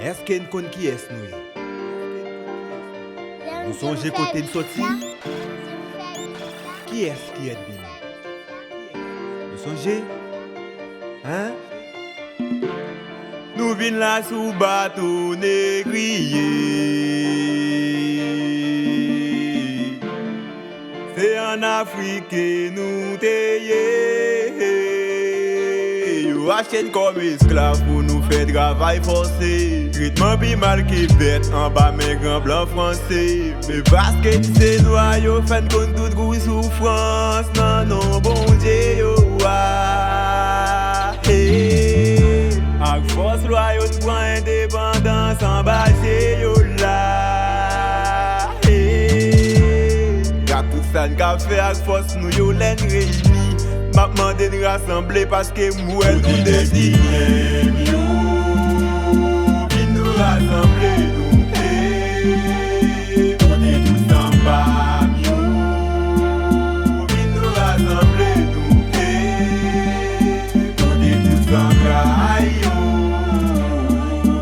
Èske konn Kiyès nous? Nous sonje Kote de soti? Kiyès qui est bien? Nous songe? Hein? Nous vin là sous bato negriye. C'est en Afrique que nous t'ayons. Yo achète comme esklav pour nous faire travail forcé. Tretman pi mal qui bête en bas mes gran blan français. Mais parce que c'est noir yo fait konn tout gros soufrans. Non bondye yo hey. Ak fòse loi yo pran endepandans anba yo là hey. Y'a tout ça qu'a fait ak fòse nous yo len reyini. M'a mande rasanble paske mouel tout negriye yo. Vin nous rasanble nous on est tous anba yo. Vin nous rasanble nous on est tous travay yo.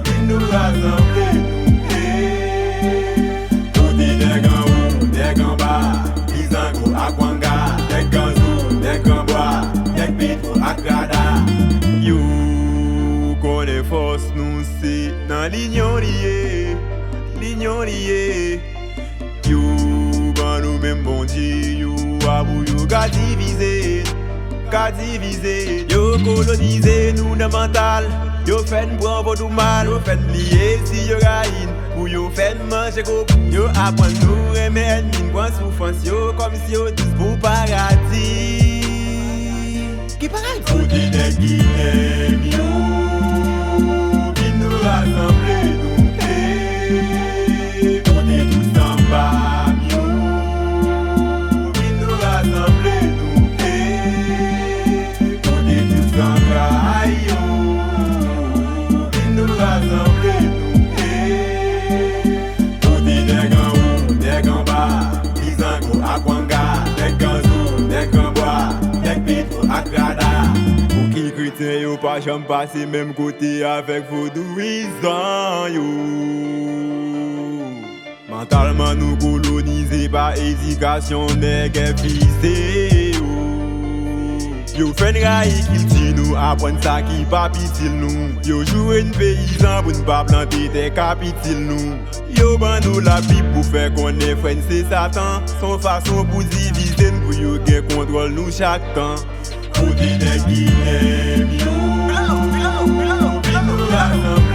Vin nous rasanble nous Kote des gran haut, des gran bas, izango akwanga, des gran yo konne fòse nous c'est dans l'union lié. Yo ban nous même bondye yo abou yo ka diviser. Yo coloniser nous dans mental. Yo fait prendre votre mal, yo fait lier si yo reyini. Pour yo fait manger go yo apprend nous aimer ennemi prend souffrance yo comme si yo tous pour paradis. Qui pareil Kote negriye yo. Vin nous rasanble nous on est tous anba yo. Vin nous rasanble nous on est tous travay yo. Vin nous rasanble nous Kote des gran haut, des gran bas, izango akwanga, des gran des gran bois, des bato achte. Pour qui chrétien yo pas jamais passé même côté avec vos douisans yo. Mentalement nous colonisés par éducation nègre fissé yo. Yo fait rayi qu'il dit nous apprendre ça qui pas pitil nous. Yo jouer une paysan pour ne pas planter des capitils nous. Yo ban nous la Bible pour faire qu'on est frère c'est Satan. Son façon pour diviser pour yo gen contrôle nous chaque temps. Kote negriye yo. Vin nous rasanble